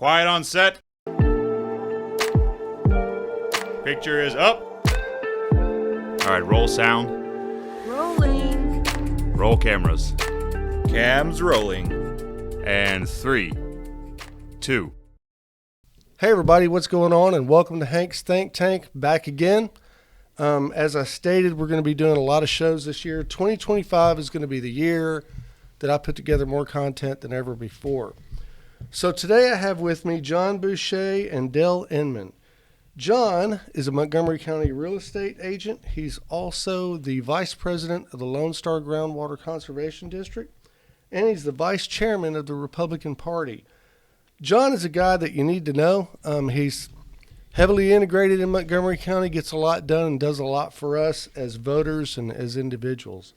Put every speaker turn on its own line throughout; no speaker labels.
Quiet on set. Picture is up. All right, roll sound.
Rolling.
Roll cameras.
Cam's rolling.
And 3, 2.
Hey everybody, what's going on? And welcome to Hank's Think Tank, back again. As I stated, we're going to be doing a lot of shows this year. 2025 is going to be the year that I put together more content than ever before. So today I have with me Jon Bouche and Dale Inman. Jon is a Montgomery County real estate agent. He's also the vice president of the Lone Star Groundwater Conservation District, and he's the vice chairman of the Republican Party. Jon is a guy that you need to know. He's heavily integrated in Montgomery County, gets a lot done, and does a lot for us as voters and as individuals.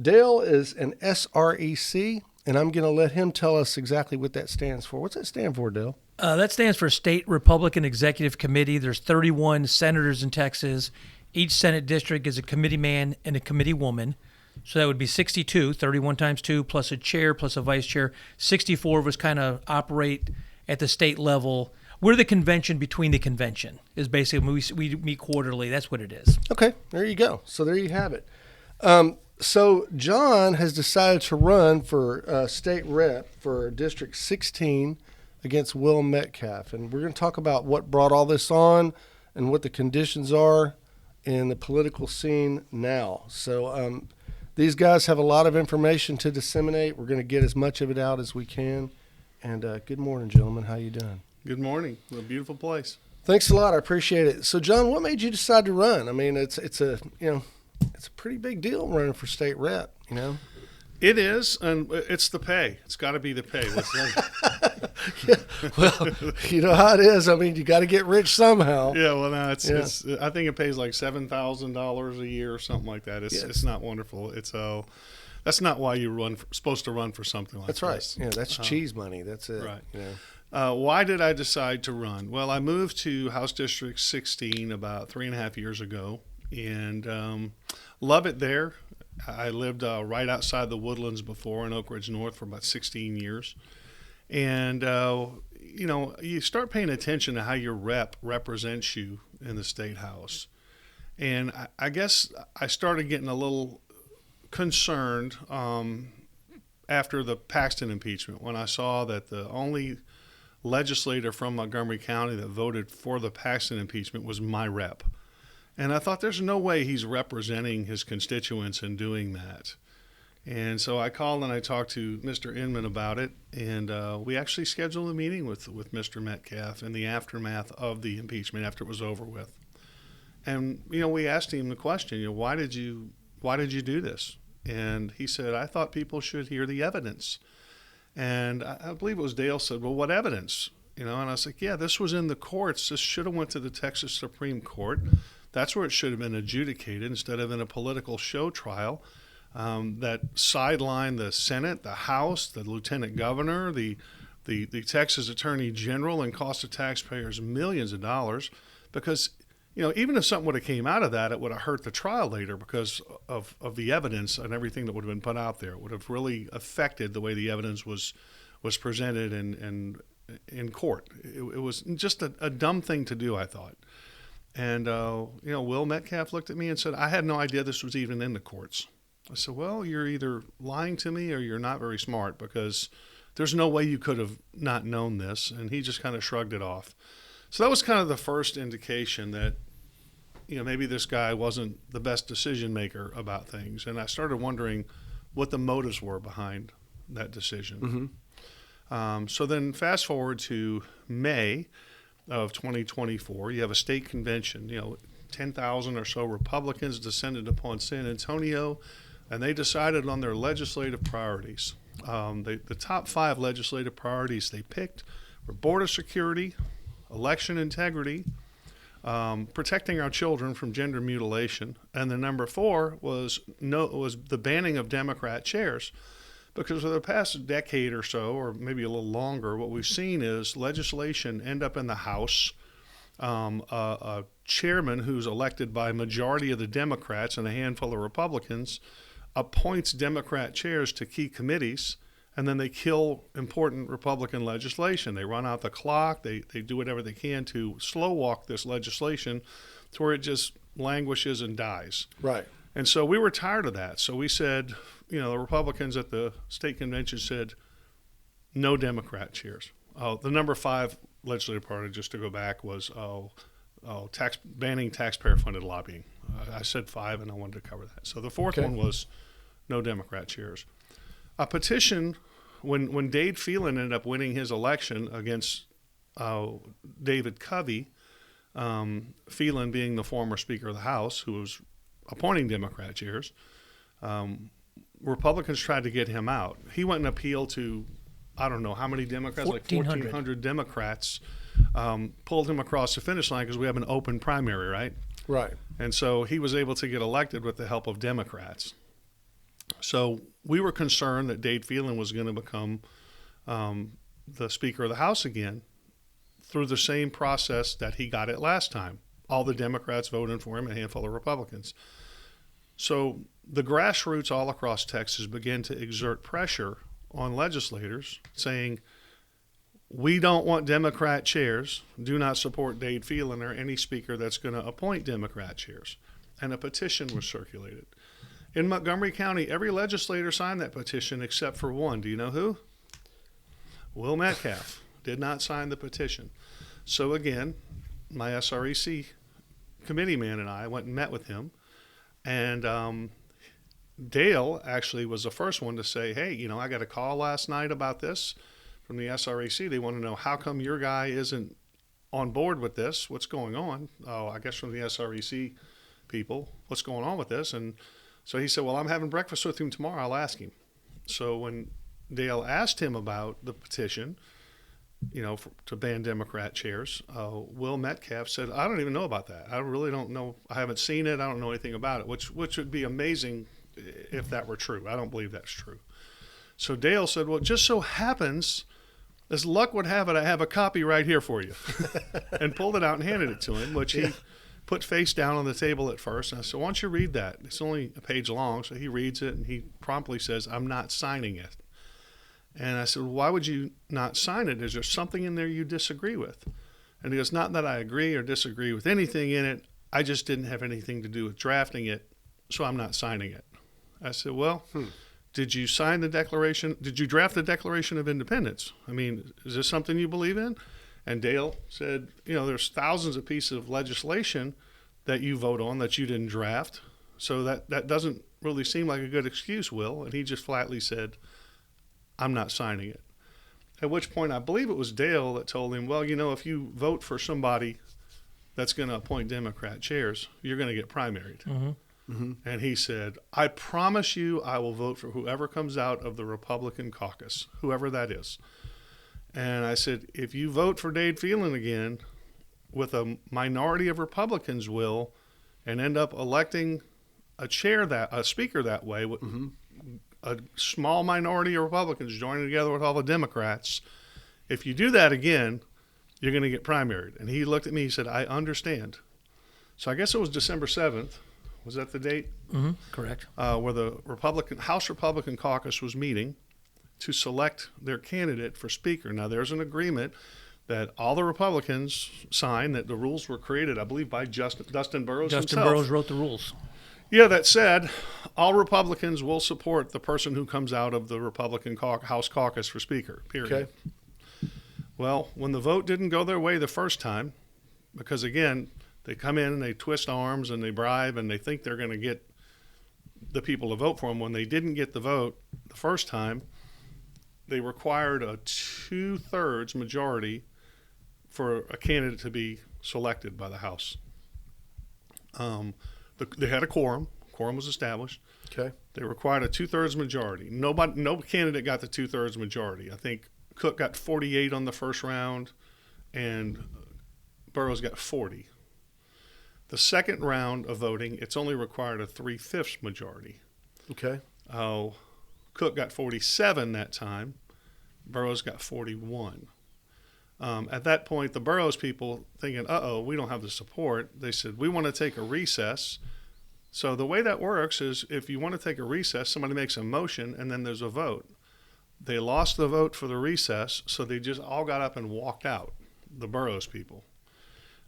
Dale is an S.R.E.C., and I'm going to let him tell us exactly what that stands for. What's that stand for, Dale?
That stands for State Republican Executive Committee. There's 31 senators in Texas. Each Senate district is a committee man and a committee woman. So that would be 62, 31 times 2, plus a chair, plus a vice chair. 64 of us kind of operate at the state level. We're the convention between the convention, is basically we meet quarterly. That's what it is.
Okay, there you go. So there you have it. So Jon has decided to run for state rep for District 16 against Wil Metcalf. And we're going to talk about what brought all this on and what the conditions are in the political scene now. So these guys have a lot of information to disseminate. We're going to get as much of it out as we can. And good morning, gentlemen. How you doing?
Good morning. A beautiful place.
Thanks a lot. I appreciate it. So, Jon, what made you decide to run? I mean, it's a pretty big deal running for state rep, you know?
It is, and it's the pay. It's got to be the pay.
Yeah, well, you know how it is. I mean, you got to get rich somehow.
Yeah, well, no, it's I think it pays like $7,000 a year or something like that. It's not wonderful. That's not why you're supposed to run for something like
That's
this.
Right. Yeah, that's cheese money. That's it.
Right.
Yeah.
Why did I decide to run? Well, I moved to House District 16 about 3.5 years ago, and love it there. I lived right outside the Woodlands before in Oak Ridge North for about 16 years. And, you start paying attention to how your rep represents you in the state house. And I guess I started getting a little concerned after the Paxton impeachment when I saw that the only legislator from Montgomery County that voted for the Paxton impeachment was my rep. And I thought there's no way he's representing his constituents in doing that. And so I called and I talked to Mr. Inman about it, and we actually scheduled a meeting with Mr. Metcalf in the aftermath of the impeachment after it was over with. And, we asked him the question, why did you do this? And he said, I thought people should hear the evidence. And I believe it was Dale said, well, what evidence? And I was like, yeah, this was in the courts. This should have went to the Texas Supreme Court. That's where it should have been adjudicated instead of in a political show trial that sidelined the Senate, the House, the Lieutenant Governor, the Texas Attorney General, and cost the taxpayers millions of dollars because, even if something would have came out of that, it would have hurt the trial later because of the evidence and everything that would have been put out there. It would have really affected the way the evidence was presented in court. It was just a dumb thing to do, I thought. And, Wil Metcalf looked at me and said, I had no idea this was even in the courts. I said, well, you're either lying to me or you're not very smart because there's no way you could have not known this. And he just kind of shrugged it off. So that was kind of the first indication that, maybe this guy wasn't the best decision maker about things. And I started wondering what the motives were behind that decision. Mm-hmm. So then fast forward to May of 2024, you have a state convention, 10,000 or so Republicans descended upon San Antonio, and they decided on their legislative priorities. The top 5 legislative priorities they picked were border security, election integrity, protecting our children from gender mutilation, and the number 4 was the banning of Democrat chairs. Because for the past decade or so, or maybe a little longer, what we've seen is legislation end up in the House. A chairman who's elected by a majority of the Democrats and a handful of Republicans appoints Democrat chairs to key committees, and then they kill important Republican legislation. They run out the clock. They do whatever they can to slow walk this legislation to where it just languishes and dies.
Right.
And so we were tired of that. So we said, the Republicans at the state convention said, no Democrat chairs. The number 5 legislative party, just to go back, was banning taxpayer-funded lobbying. I said 5, and I wanted to cover that. So the fourth one was no Democrat chairs. A petition, when Dade Phelan ended up winning his election against David Covey, Phelan being the former Speaker of the House, who was appointing Democrat chairs, Republicans tried to get him out. He went and appealed to, I don't know how many Democrats, 1,400 Democrats, pulled him across the finish line because we have an open primary, right?
Right.
And so he was able to get elected with the help of Democrats. So we were concerned that Dade Phelan was going to become the Speaker of the House again through the same process that he got it last time. All the Democrats voted for him, a handful of Republicans. So the grassroots all across Texas began to exert pressure on legislators saying, we don't want Democrat chairs. Do not support Dade Phelan or any speaker that's going to appoint Democrat chairs. And a petition was circulated. In Montgomery County, every legislator signed that petition except for one. Do you know who? Wil Metcalf did not sign the petition. So again, my S.R.E.C. committee man and I went and met with him. And Dale actually was the first one to say, hey, I got a call last night about this from the S.R.E.C. They want to know, how come your guy isn't on board with this? What's going on? Oh, I guess from the S.R.E.C. people, what's going on with this? And so he said, well, I'm having breakfast with him tomorrow. I'll ask him. So when Dale asked him about the petition, to ban Democrat chairs, Wil Metcalf said, I don't even know about that. I really don't know. I haven't seen it. I don't know anything about it, which would be amazing if that were true. I don't believe that's true. So Dale said, well, it just so happens, as luck would have it, I have a copy right here for you, and pulled it out and handed it to him, which he put face down on the table at first. And I said, why don't you read that? It's only a page long. So he reads it, and he promptly says, I'm not signing it. And I said, well, why would you not sign it? Is there something in there you disagree with? And he goes, not that I agree or disagree with anything in it. I just didn't have anything to do with drafting it, so I'm not signing it. I said, well, did you sign the Declaration? Did you draft the Declaration of Independence? I mean, is this something you believe in? And Dale said, there's thousands of pieces of legislation that you vote on that you didn't draft. So that doesn't really seem like a good excuse, Will. And he just flatly said, I'm not signing it. At which point, I believe it was Dale that told him, well, if you vote for somebody that's going to appoint Democrat chairs, you're going to get primaried. Mm-hmm. Mm-hmm. And he said, I promise you I will vote for whoever comes out of the Republican caucus, whoever that is. And I said, if you vote for Dade Phelan again with a minority of Republicans, Will, and end up electing a speaker that way, a small minority of Republicans joining together with all the Democrats, if you do that again, you're going to get primaried. And he looked at me, he said, I understand. So I guess it was December 7th. Was that the date?
Mm-hmm. Correct.
Where the House Republican caucus was meeting to select their candidate for speaker. Now, there's an agreement that all the Republicans signed, that the rules were created, I believe, by Dustin Burrows himself.
Dustin Burrows wrote the rules.
Yeah, that said, all Republicans will support the person who comes out of the Republican House caucus for speaker, period.
Okay.
Well, when the vote didn't go their way the first time, because, again, they come in and they twist arms and they bribe and they think they're going to get the people to vote for them. When they didn't get the vote the first time, they required a 2/3 majority for a candidate to be selected by the House. They had a quorum. Quorum was established.
Okay.
They required a 2/3 majority. No candidate got the 2/3 majority. I think Cook got 48 on the first round, and Burrows got 40. The second round of voting, it's only required a 3/5 majority.
Okay.
Cook got 47 that time. Burrows got 41. At that point, the Burrows people thinking, we don't have the support. They said, we want to take a recess. So the way that works is if you want to take a recess, somebody makes a motion and then there's a vote. They lost the vote for the recess, so they just all got up and walked out, the Burroughs people,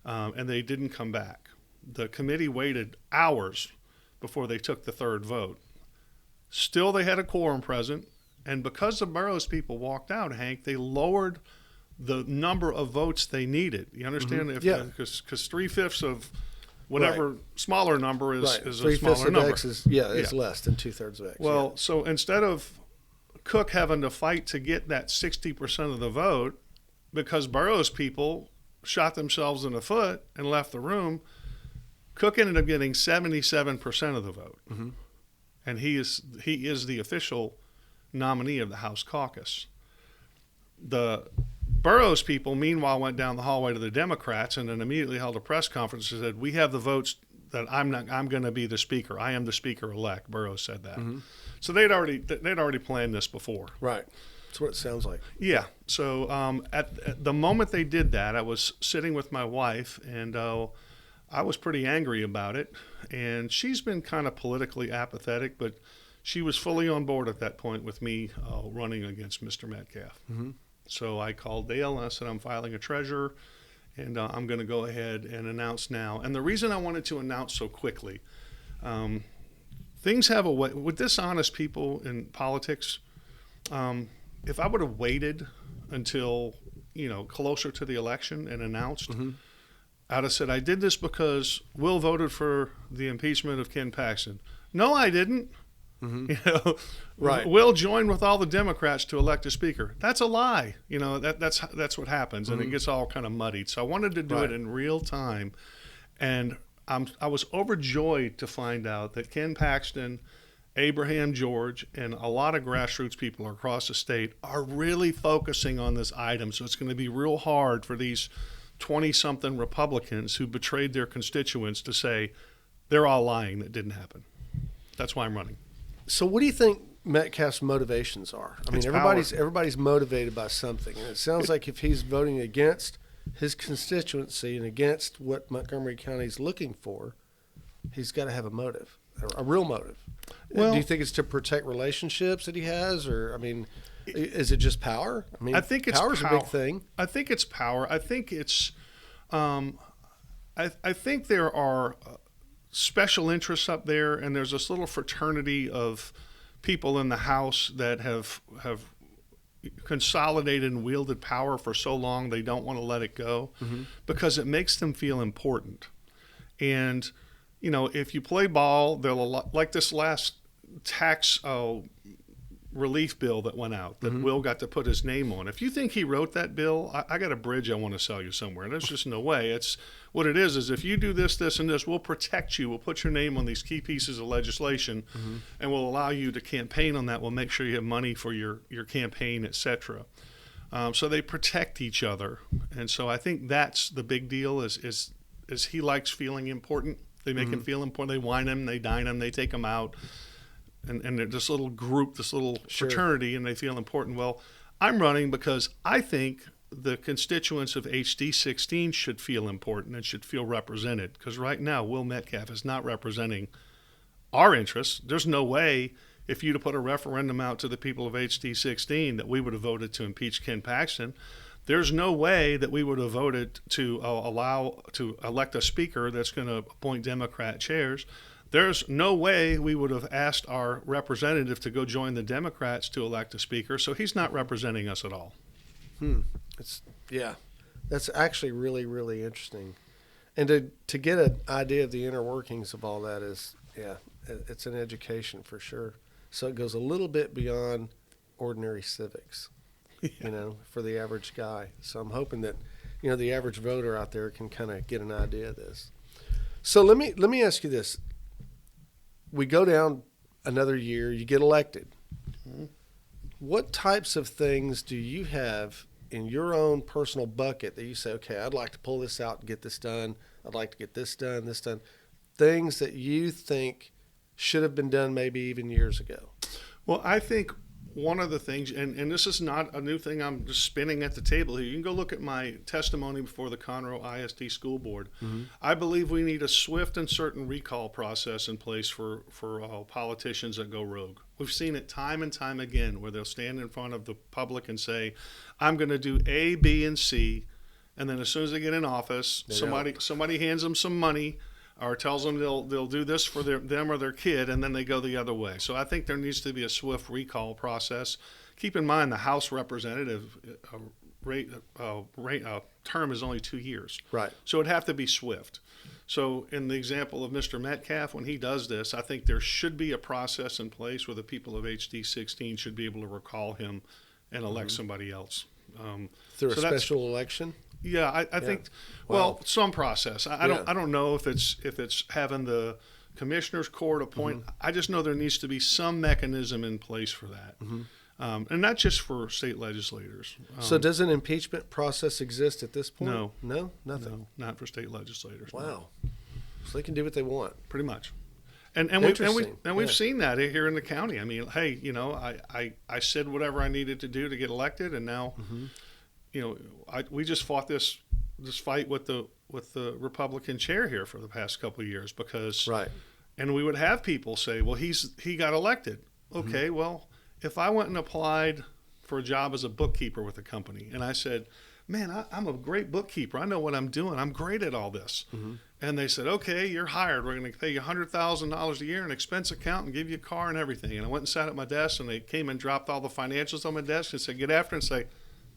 and they didn't come back. The committee waited hours before they took the third vote. Still, they had a quorum present, and because the Burroughs people walked out, Hank, they lowered the number of votes they needed. You understand?
Yeah.
Because 3/5 of whatever smaller number is a
3/5
smaller
of
number.
X is less than 2/3 of X.
Well, so instead of Cook having to fight to get that 60% of the vote, because Burroughs people shot themselves in the foot and left the room, Cook ended up getting 77% of the vote.
Mm-hmm.
And he is the official nominee of the House caucus. The Burroughs people, meanwhile, went down the hallway to the Democrats and then immediately held a press conference and said, "We have the votes that I'm going to be the speaker. I am the speaker-elect." Burroughs said that.
Mm-hmm.
So they'd already planned this before.
Right. That's what it sounds like.
Yeah. So at the moment they did that, I was sitting with my wife, and I was pretty angry about it. And she's been kind of politically apathetic, but she was fully on board at that point with me running against Mr. Metcalf.
Mm-hmm.
So I called Dale and I said, "I'm filing a treasurer, and I'm going to go ahead and announce now." And the reason I wanted to announce so quickly, things have a way with dishonest people in politics. If I would have waited until closer to the election and announced,
Mm-hmm.
I'd have said I did this because Wil voted for the impeachment of Ken Paxton. No, I didn't.
Mm-hmm. Right.
Wil joined with all the Democrats to elect a speaker. That's a lie. That's what happens, and it gets all kind of muddied. So I wanted to do it in real time, and I was overjoyed to find out that Ken Paxton, Abraham George, and a lot of grassroots people across the state are really focusing on this item. So it's going to be real hard for these 20-something Republicans who betrayed their constituents to say they're all lying, that didn't happen. That's why I'm running.
So what do you think Metcalf's motivations are? I mean,
It's
everybody's motivated by something, and it sounds like if he's voting against his constituency and against what Montgomery County is looking for, he's got to have a motive, a real motive.
Well,
do you think it's to protect relationships that he has, or I mean, is it just power? I mean,
I think it's
power's
power.
a big thing.
I think it's power. I think it's. I think there are special interests up there, and there's this little fraternity of people in the House that have consolidated and wielded power for so long they don't want to let it go, because it makes them feel important. And if you play ball, they'll like this last tax relief bill that went out that Wil got to put his name on. If you think he wrote that bill, I got a bridge I want to sell you somewhere. There's just no way. It's what it is if you do this, this, and this, we'll protect you. We'll put your name on these key pieces of legislation, and we'll allow you to campaign on that. We'll make sure you have money for your campaign, etc. So they protect each other, and so I think that's the big deal. Is he likes feeling important. They make him feel important. They wine him, they dine him, they take him out. And they're this little group, this little fraternity, and they feel important. Well, I'm running because I think the constituents of HD 16 should feel important and should feel represented. Because right now, Wil Metcalf is not representing our interests. There's no way, if you'd have put a referendum out to the people of HD 16, that we would have voted to impeach Ken Paxton. There's no way that we would have voted to elect a speaker that's going to appoint Democrat chairs. There's no way we would have asked our representative to go join the Democrats to elect a speaker, so he's not representing us at all.
That's actually really, really interesting. And to get an idea of the inner workings of all that is, it's an education for sure. So it goes a little bit beyond ordinary civics, for the average guy. So I'm hoping that, the average voter out there can kind of get an idea of this. So let me ask you this. We go down another year, you get elected. What types of things do you have in your own personal bucket that you say, okay, I'd like to pull this out and get this done. I'd like to get this done. Things that you think should have been done maybe even years ago.
Well, I think one of the things, and this is not a new thing I'm just spinning at the table here. You can go look at my testimony before the Conroe ISD School Board. I believe we need a swift and certain recall process in place for politicians that go rogue. We've seen it time and time again where they'll stand in front of the public and say, I'm going to do A, B, and C. And then as soon as they get in office, somebody hands them some money or tells them they'll do this for them or their kid, and then they go the other way. So I think there needs to be a swift recall process. Keep in mind the House representative term is only 2 years.
Right.
So it'd have to be swift. So in the example of Mr. Metcalf, when he does this, I think there should be a process in place where the people of HD 16 should be able to recall him and elect somebody else.
Through a special election?
Yeah, I think, well, some process. I don't know if it's having the commissioner's court appoint. I just know there needs to be some mechanism in place for that. And not just for state legislators.
So does an impeachment process exist at this point?
No.
No? Nothing?
No, not for state legislators.
Wow.
No.
So they can do what they want.
Pretty much. And we've seen that here in the county. I mean, hey, you know, I said whatever I needed to do to get elected, and now, you know, we just fought this fight with the Republican chair here for the past couple of years because, and we would have people say, well, he got elected. Okay, well, if I went and applied for a job as a bookkeeper with a company, and I said, man, I'm a great bookkeeper. I know what I'm doing. I'm great at all this. And they said, okay, you're hired. We're going to pay you $100,000 a year in expense account and give you a car and everything. And I went and sat at my desk, and they came and dropped all the financials on my desk and said, get after it and say,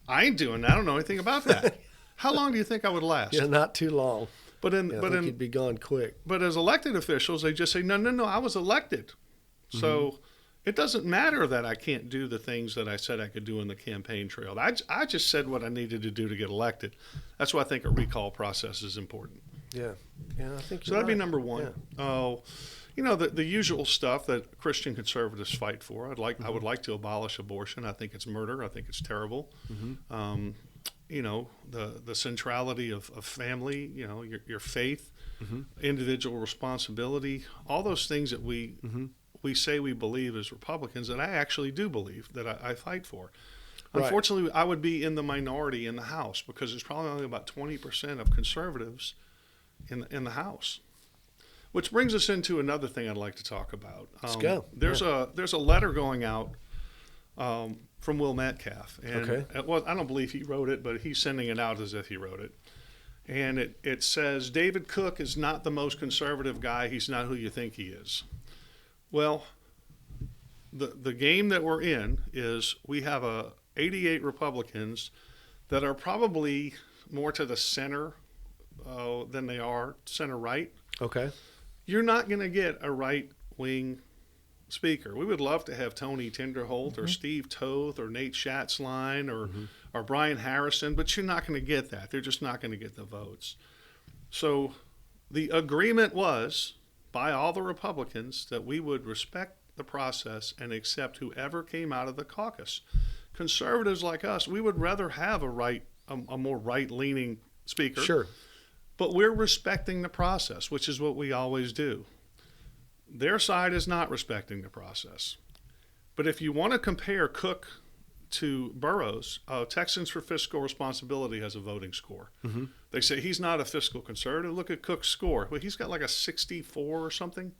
I ain't doing that. I don't know anything about that. How long do you think I would last?
Yeah, not too long.
I think
you'd be gone quick.
But as elected officials, they just say, no, I was elected. So it doesn't matter that I can't do the things that I said I could do in the campaign trail. I just said what I needed to do to get elected. That's why I think a recall process is important.
Yeah, I think
so. That'd be number one. You know, the usual stuff that Christian conservatives fight for. I would like to abolish abortion. I think it's murder. I think it's terrible. You know, the centrality of family. You know, your faith, individual responsibility. All those things that we say we believe as Republicans, and I actually do believe that I fight for. Unfortunately, I would be in the minority in the House because there's probably only about 20% of conservatives in the House. Which brings us into another thing I'd like to talk about.
Let's go.
There's a letter going out from Wil Metcalf, and I don't believe he wrote it, but he's sending it out as if he wrote it. And it says, David Cook is not the most conservative guy. He's not who you think he is. Well, the game that we're in is we have 88 Republicans that are probably more to the center than they are center right. Okay. You're not going to get a right-wing speaker. We would love to have Tony Tinderholt or Steve Toth or Nate Schatzline or Brian Harrison, but you're not going to get that. They're just not going to get the votes. So the agreement was by all the Republicans that we would respect the process and accept whoever came out of the caucus. Conservatives like us, we would rather have a more right-leaning speaker. Sure. But we're respecting the process, which is what we always do. Their side is not respecting the process. But if you want to compare Cook to Burrows, Texans for Fiscal Responsibility has a voting score. They say he's not a fiscal conservative. Look at Cook's score. Well, he's got like a 64 or something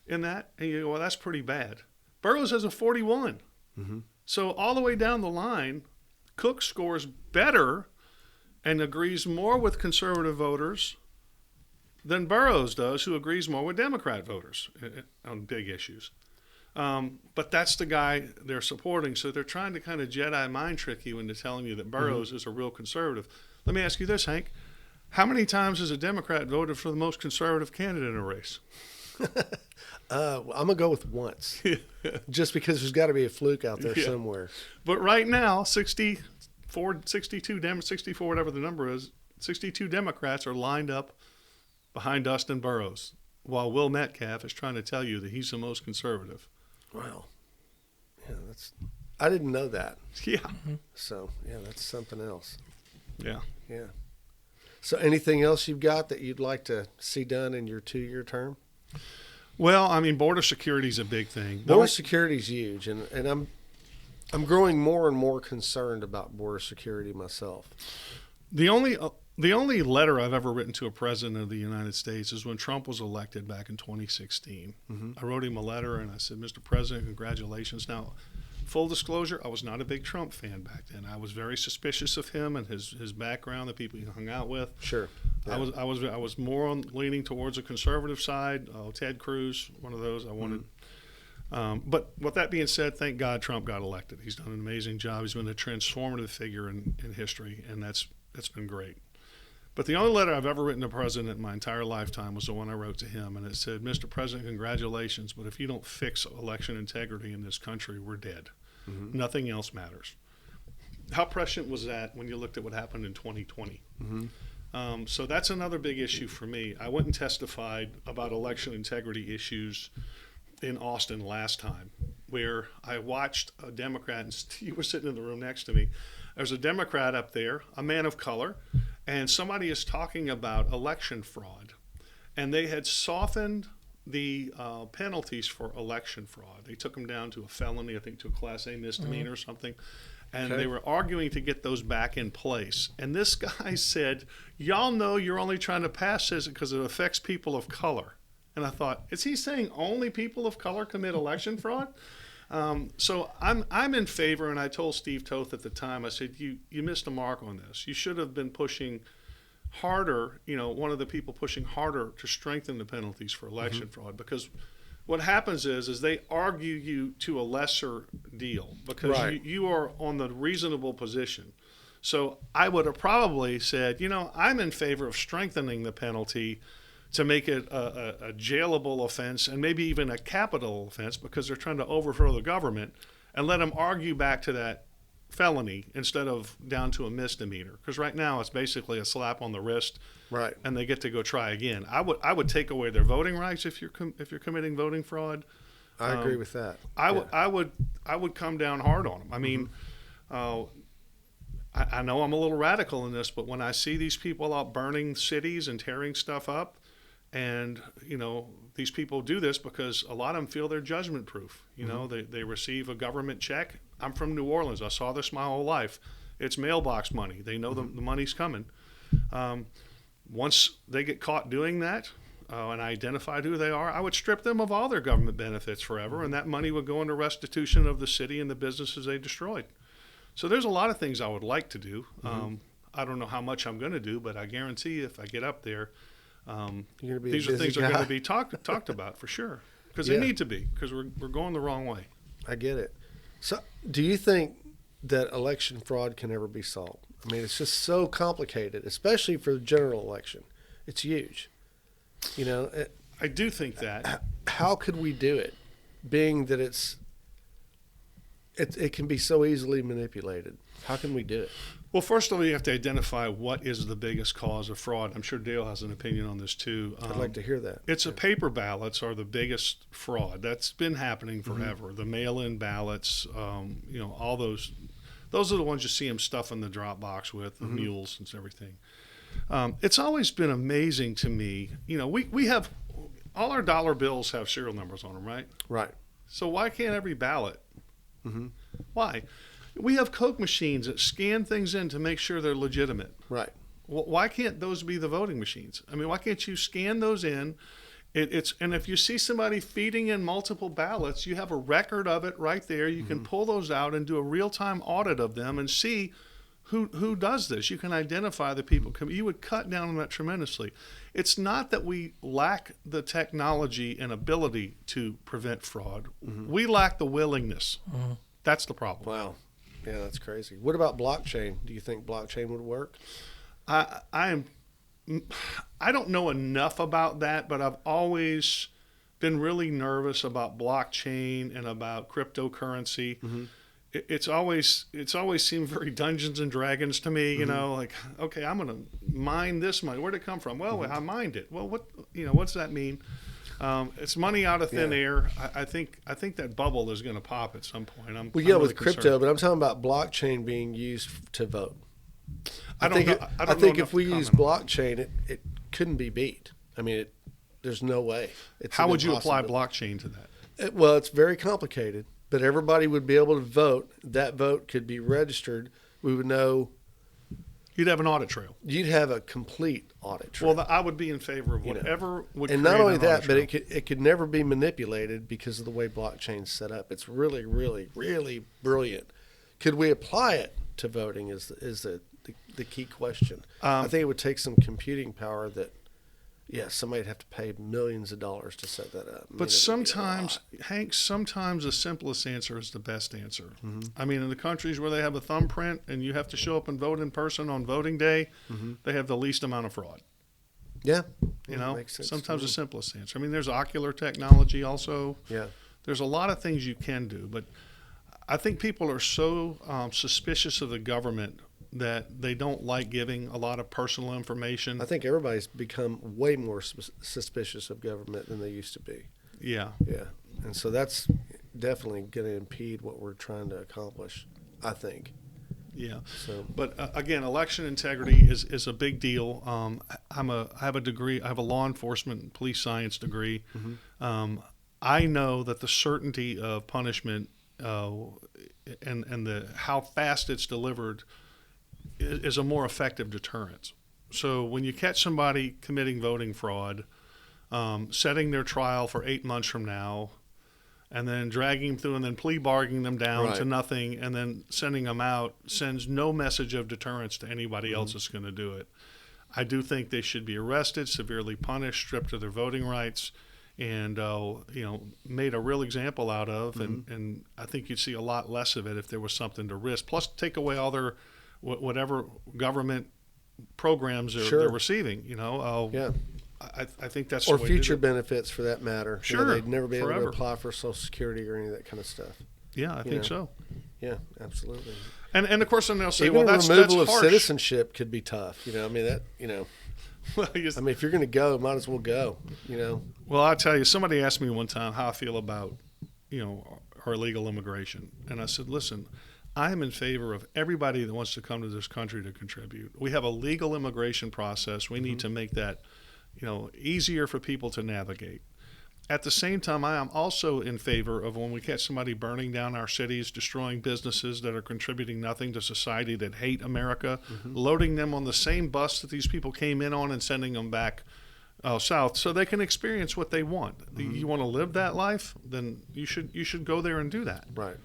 in that. And you go, well, that's pretty bad. Burrows has a 41. So all the way down the line, Cook scores better and agrees more with conservative voters than Burrows does, who agrees more with Democrat voters on big issues. But that's the guy they're supporting, so they're trying to kind of Jedi mind trick you into telling you that Burrows is a real conservative. Let me ask you this, Hank. How many times has a Democrat voted for the most conservative candidate in a race?
I'm going to go with once, just because there's got to be a fluke out there somewhere.
But right now, 64, whatever the number is, 62 Democrats are lined up behind Dustin Burrows, while Wil Metcalf is trying to tell you that he's the most conservative.
Wow. Yeah, I didn't know that.
Yeah.
So, that's something else.
Yeah.
Yeah. So anything else you've got that you'd like to see done in your 2-year term?
Well, I mean, border security is a big thing.
Border security is huge, and I'm growing more and more concerned about border security myself.
The only The only letter I've ever written to a president of the United States is when Trump was elected back in 2016. I wrote him a letter and I said, Mr. President, congratulations. Now, full disclosure, I was not a big Trump fan back then. I was very suspicious of him and his background, the people he hung out with.
Sure.
Yeah. I was more leaning towards a conservative side. Ted Cruz, one of those I wanted. But with that being said, thank God Trump got elected. He's done an amazing job. He's been a transformative figure in history, and that's been great. But the only letter I've ever written to a president in my entire lifetime was the one I wrote to him, and it said, Mr. President, congratulations, but if you don't fix election integrity in this country, we're dead. Nothing else matters. How prescient was that when you looked at what happened in 2020? So that's another big issue for me. I went and testified about election integrity issues in Austin last time, where I watched a Democrat, and you were sitting in the room next to me. There's a Democrat up there, a man of color, and somebody is talking about election fraud. And they had softened the penalties for election fraud. They took them down to a felony, I think to a Class A misdemeanor or something. And they were arguing to get those back in place. And this guy said, y'all know you're only trying to pass this because it affects people of color. And I thought, is he saying only people of color commit election fraud? So I'm in favor, and I told Steve Toth at the time, I said, you missed a mark on this. You should have been pushing harder, one of the people pushing harder to strengthen the penalties for election fraud, because what happens is they argue you to a lesser deal because you are on the reasonable position. So I would have probably said, I'm in favor of strengthening the penalty to make it a jailable offense and maybe even a capital offense because they're trying to overthrow the government, and let them argue back to that felony instead of down to a misdemeanor. Because right now it's basically a slap on the wrist, and they get to go try again. I would take away their voting rights if you're committing voting fraud.
I agree with that.
I would come down hard on them. I mean, I know I'm a little radical in this, but when I see these people out burning cities and tearing stuff up, and, these people do this because a lot of them feel they're judgment proof. They receive a government check. I'm from New Orleans. I saw this my whole life. It's mailbox money. They know the money's coming. Once they get caught doing that and I identified who they are, I would strip them of all their government benefits forever, and that money would go into restitution of the city and the businesses they destroyed. So there's a lot of things I would like to do. I don't know how much I'm going to do, but I guarantee if I get up there, these are things that are going to be talked about for sure, because they need to be, because we're going the wrong way.
I get it. So do you think that election fraud can ever be solved? I mean, it's just so complicated, especially for the general election. It's huge.
I do think that.
How could we do it, being that it can be so easily manipulated? How can we do it?
Well, first of all, you have to identify what is the biggest cause of fraud. I'm sure Dale has an opinion on this too.
I'd like to hear that.
It's paper ballots are the biggest fraud. That's been happening forever. The mail-in ballots, all those are the ones you see them stuffing the drop box with, the mules and everything. It's always been amazing to me. We have all our dollar bills have serial numbers on them, right?
Right.
So why can't every ballot? Why? We have Coke machines that scan things in to make sure they're legitimate.
Right.
Well, why can't those be the voting machines? I mean, why can't you scan those in? And if you see somebody feeding in multiple ballots, you have a record of it right there. You can pull those out and do a real-time audit of them and see who does this. You can identify the people. You would cut down on that tremendously. It's not that we lack the technology and ability to prevent fraud. We lack the willingness. That's the problem.
Wow. Yeah, that's crazy. What about blockchain? Do you think blockchain would work?
I don't know enough about that, but I've always been really nervous about blockchain and about cryptocurrency. It's always seemed very Dungeons and Dragons to me. Like, okay, I'm going to mine this money. Where'd it come from? Well, I mined it. Well, what's that mean? It's money out of thin air. I think that bubble is going to pop at some point. I'm
with
really
crypto,
concerned.
but I'm talking about blockchain being used to vote.
I
think if we use blockchain, it couldn't be beat. I mean, there's no way.
How would you apply blockchain to that?
Well, it's very complicated, but everybody would be able to vote. That vote could be registered. We would know
You'd have an audit trail.
You'd have a complete audit trail.
Well, I would be in favor of whatever would
and
create
not only
an
that,
audit
but
trail.
it could never be manipulated because of the way blockchain's set up. It's really, really, really brilliant. Could we apply it to voting is the key question. I think it would take some computing power that, somebody'd have to pay millions of dollars to set that up.
But sometimes, Hank, sometimes the simplest answer is the best answer.
Mm-hmm.
I mean, in the countries where they have a thumbprint and you have to show up and vote in person on voting day, they have the least amount of fraud.
Yeah.
You know,
makes sense
sometimes
to
the
me.
simplest answer. I mean, there's ocular technology also.
Yeah.
There's a lot of things you can do, but I think people are so suspicious of the government that they don't like giving a lot of personal information.
I think everybody's become way more suspicious of government than they used to be.
Yeah.
Yeah. And so that's definitely going to impede what we're trying to accomplish, I think.
Yeah.
So,
But again, election integrity is a big deal. I have a degree. I have a law enforcement and police science degree. I know that the certainty of punishment and the how fast it's delivered is a more effective deterrent. So when you catch somebody committing voting fraud, setting their trial for 8 months from now, and then dragging them through and then plea bargaining them down to nothing and then sending them out sends no message of deterrence to anybody else that's going to do it. I do think they should be arrested, severely punished, stripped of their voting rights, and made a real example out of. And I think you'd see a lot less of it if there was something to risk. Plus, take away all their whatever government programs they're receiving. I think that's
or
the way
future
to do it.
benefits for that matter.
Sure,
they'd never be able
forever.
to apply for Social Security or any of that kind of stuff.
Yeah, I think so.
Yeah, absolutely.
And of course, then they'll say,
Even
well, that's
removal of
harsh.
citizenship could be tough. I mean,
Well, yes.
I mean, if you're going to go, might as well go.
Well, I'll tell you, somebody asked me one time how I feel about, our illegal immigration. And I said, listen, I am in favor of everybody that wants to come to this country to contribute. We have a legal immigration process. We need to make that, easier for people to navigate. At the same time, I am also in favor of when we catch somebody burning down our cities, destroying businesses that are contributing nothing to society, that hate America, loading them on the same bus that these people came in on and sending them back south so they can experience what they want. You want to live that life? Then you should go there and do that.
Right.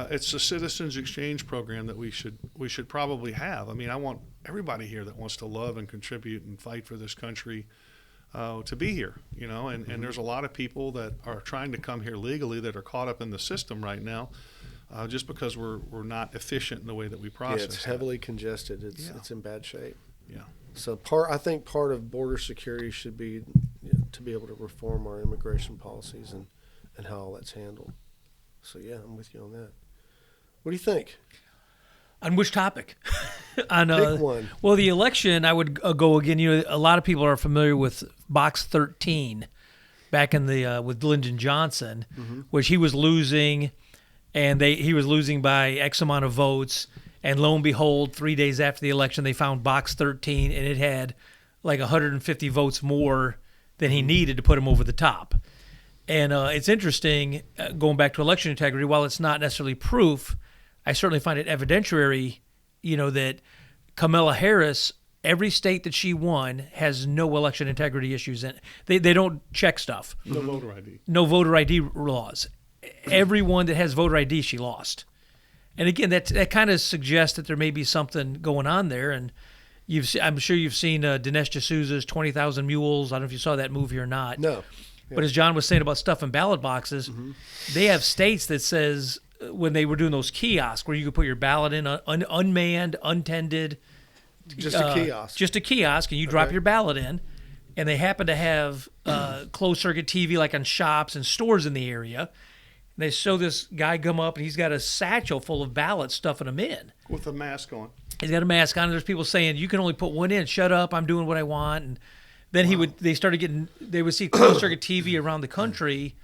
It's a citizens exchange program that we should probably have. I mean, I want everybody here that wants to love and contribute and fight for this country to be here, and there's a lot of people that are trying to come here legally that are caught up in the system right now just because we're not efficient in the way that we process.
Yeah, it's heavily congested. It's in bad shape.
Yeah.
So I think part of border security should be to be able to reform our immigration policies and how all that's handled. So yeah, I'm with you on that. What do you think?
On which topic?
Pick one.
Well, the election, I would go again. A lot of people are familiar with Box 13 back in the with Lyndon Johnson, which he was losing, and he was losing by X amount of votes. And lo and behold, 3 days after the election, they found Box 13, and it had like 150 votes more than he needed to put him over the top. And it's interesting, going back to election integrity, while it's not necessarily proof, I certainly find it evidentiary, that Kamala Harris, every state that she won has no election integrity issues in it. They don't check stuff.
No voter ID.
No voter ID laws. Everyone that has voter ID, she lost. And again, that kind of suggests that there may be something going on there. And I'm sure you've seen Dinesh D'Souza's 20,000 Mules. I don't know if you saw that movie or not.
No.
But as John was saying about stuff in ballot boxes, they have states that says when they were doing those kiosks where you could put your ballot in unmanned, untended.
Just a kiosk.
Just a kiosk, and you drop your ballot in. And they happen to have closed circuit TV like on shops and stores in the area. And they show this guy come up, and he's got a satchel full of ballots stuffing them in.
With a mask on.
He's got a mask on, and there's people saying, you can only put one in. Shut up, I'm doing what I want. And then they would see closed circuit TV around the country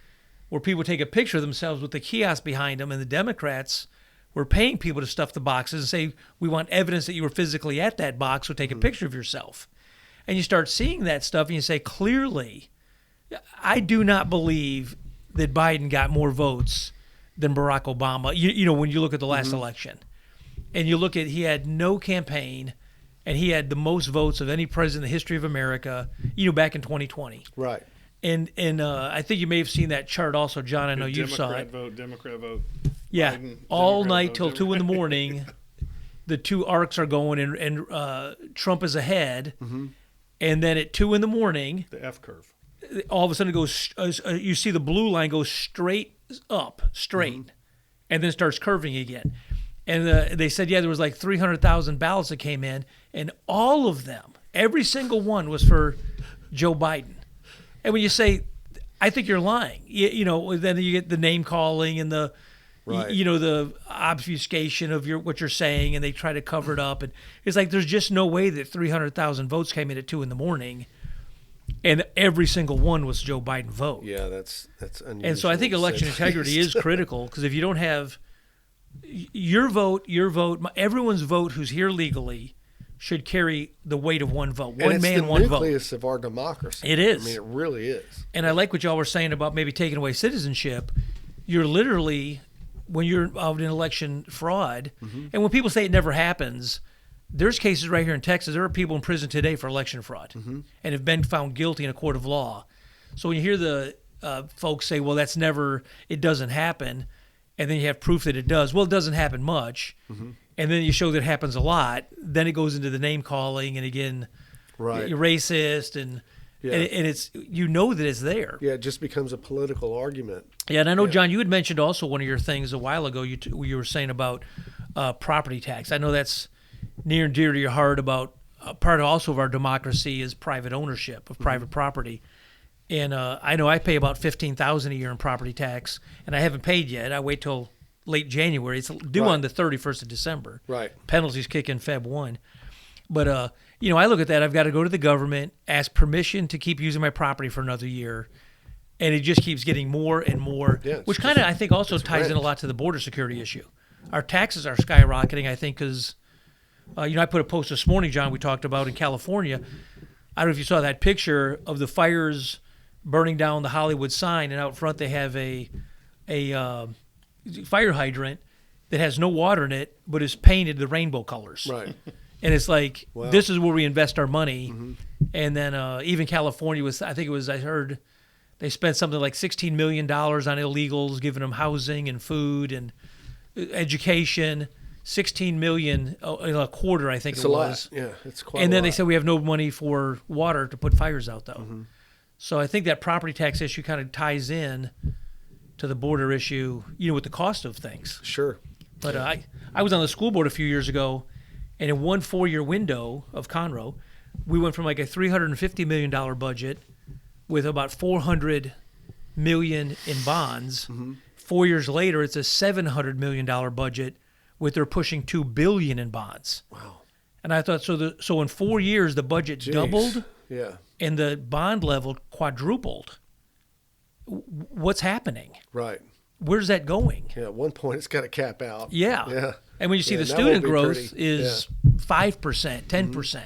where people would take a picture of themselves with the kiosk behind them, and the Democrats were paying people to stuff the boxes and say, we want evidence that you were physically at that box, so take a picture of yourself. And you start seeing that stuff, and you say, clearly, I do not believe that Biden got more votes than Barack Obama, when you look at the last election. and you look at, he had no campaign, and he had the most votes of any president in the history of America, back in 2020.
Right.
And I think you may have seen that chart also, John. I know you saw it.
Democrat vote.
Yeah,
Biden,
all
Democrat
night
vote,
till 2 in the morning, the two arcs are going, and Trump is ahead.
Mm-hmm.
And then at 2 in the morning,
the F curve.
all of a sudden it goes. You see the blue line goes straight up,
Mm-hmm.
and then starts curving again. And they said, there was like 300,000 ballots that came in, and all of them, every single one, was for Joe Biden. And when you say, I think you're lying, then you get the name calling and the,
Right.
the obfuscation of what you're saying, and they try to cover it up. And it's like there's just no way that 300,000 votes came in at 2 in the morning, and every single one was Joe Biden vote.
Yeah, that's unusual.
And so I think election integrity is critical, because if you don't have your vote, everyone's vote who's here legally should carry the weight of one vote. One man, one vote.
It's the nucleus of our democracy.
It is.
I mean, it really is.
And I like what y'all were saying about maybe taking away citizenship. You're literally, when you're involved in election fraud, and when people say it never happens, there's cases right here in Texas. There are people in prison today for election fraud and have been found guilty in a court of law. So when you hear the folks say, well, it doesn't happen, and then you have proof that it does. Well, it doesn't happen much. And then you show that it happens a lot. Then it goes into the name calling, and again,
Right.
you're racist, and it's that it's there.
Yeah, it just becomes a political argument.
Yeah, and I know, John, you had mentioned also one of your things a while ago. You were saying about property tax. I know that's near and dear to your heart. About part also of our democracy is private ownership of private property. And I know I pay about $15,000 a year in property tax, and I haven't paid yet. I wait till late January. It's due on the 31st of December.
Right.
Penalties kick in Feb 1. But I look at that. I've got to go to the government, ask permission to keep using my property for another year, and it just keeps getting more and more.
Yeah,
which kind of I think also ties in a lot to the border security issue. Our taxes are skyrocketing. I think because I put a post this morning, John. We talked about in California. I don't know if you saw that picture of the fires burning down the Hollywood sign, and out front they have a fire hydrant that has no water in it, but is painted the rainbow colors.
Right.
And it's like,
Wow.
this is where we invest our money. And then even California I heard they spent something like $16 million on illegals, giving them housing and food and education. $16 million in a quarter, I think
It's
it
a
was.
lot. Yeah, it's quite
And
a
then
lot.
they said we have no money for water to put fires out, though. So I think that property tax issue kind of ties in to the border issue, with the cost of things.
Sure.
But I was on the school board a few years ago, and in one 4-year window of Conroe, we went from like a $350 million budget with about $400 million in bonds. 4 years later, it's a $700 million budget with they're pushing $2 billion in bonds.
Wow.
And I thought, so in 4 years, the budget doubled
Yeah.
and the bond level quadrupled. What's happening?
Right.
Where's that going?
Yeah. At one point, it's got to cap out.
Yeah.
Yeah.
And when you see
Yeah,
the
that won't
student
be
growth
pretty.
is 5%, 10%.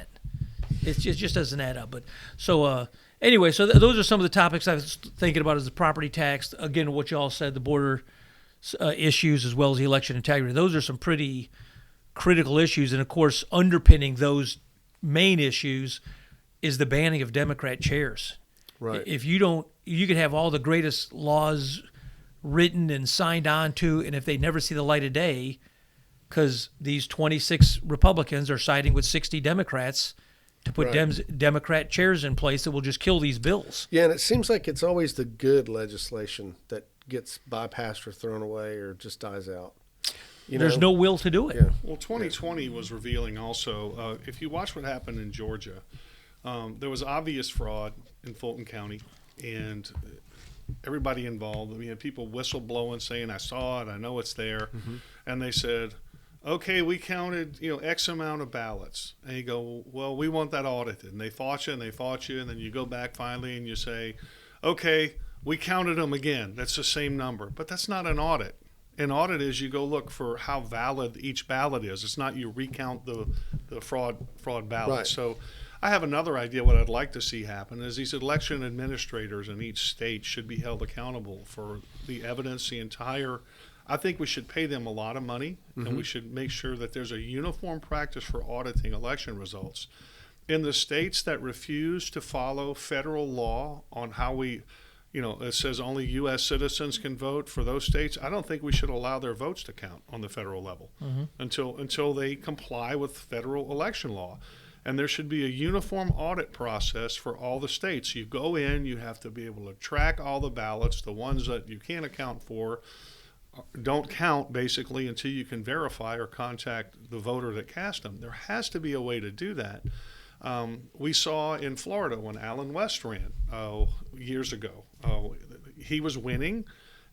It just doesn't add up. But so anyway, so those are some of the topics I was thinking about: is the property tax. Again, what you all said, the border issues, as well as the election integrity. Those are some pretty critical issues. And of course, underpinning those main issues is the banning of Democrat chairs.
Right.
If you don't, you could have all the greatest laws written and signed on to, and if they never see the light of day, because these 26 Republicans are siding with 60 Democrats to put Democrat chairs in place that will just kill these bills.
Yeah, and it seems like it's always the good legislation that gets bypassed or thrown away or just dies out.
There's no will to do it.
Yeah.
Well, 2020 was revealing also. If you watch what happened in Georgia, there was obvious fraud in Fulton County, and everybody involved. We had people whistleblowing saying, "I saw it. I know it's there," and they said, "Okay, we counted, X amount of ballots." And you go, "Well, we want that audited." And they fought you, and then you go back finally and you say, "Okay, we counted them again. That's the same number." But that's not an audit. An audit is you go look for how valid each ballot is. It's not you recount the fraud ballot.
Right.
So I have another idea. What I'd like to see happen is these election administrators in each state should be held accountable for the evidence, the entire I think we should pay them a lot of money, and we should make sure that there's a uniform practice for auditing election results. In the states that refuse to follow federal law on how we, it says only U.S. citizens can vote for those states, I don't think we should allow their votes to count on the federal level until they comply with federal election law. And there should be a uniform audit process for all the states. You go in, you have to be able to track all the ballots. The ones that you can't account for don't count, basically, until you can verify or contact the voter that cast them. There has to be a way to do that. We saw in Florida when Alan West ran years ago. He was winning,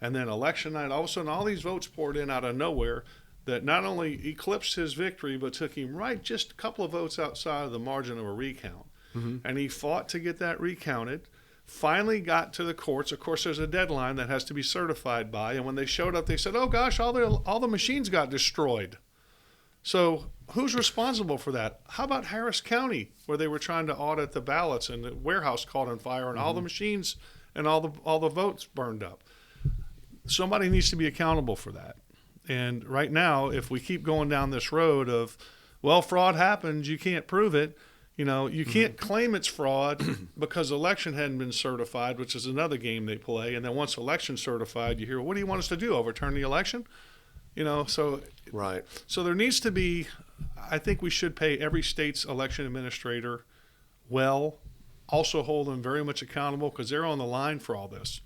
and then election night, all of a sudden, all these votes poured in out of nowhere that not only eclipsed his victory, but took him right just a couple of votes outside of the margin of a recount. And he fought to get that recounted, finally got to the courts. Of course, there's a deadline that has to be certified by, and when they showed up, they said, oh gosh, all the machines got destroyed. So who's responsible for that? How about Harris County, where they were trying to audit the ballots and the warehouse caught on fire and all the machines and all the votes burned up? Somebody needs to be accountable for that. And right now, if we keep going down this road of, well, fraud happens, you can't prove it, you can't claim it's fraud because election hadn't been certified, which is another game they play. And then once election certified, you hear, what do you want us to do, overturn the election?
Right.
So there needs to be, I think we should pay every state's election administrator well, also hold them very much accountable because they're on the line for all this.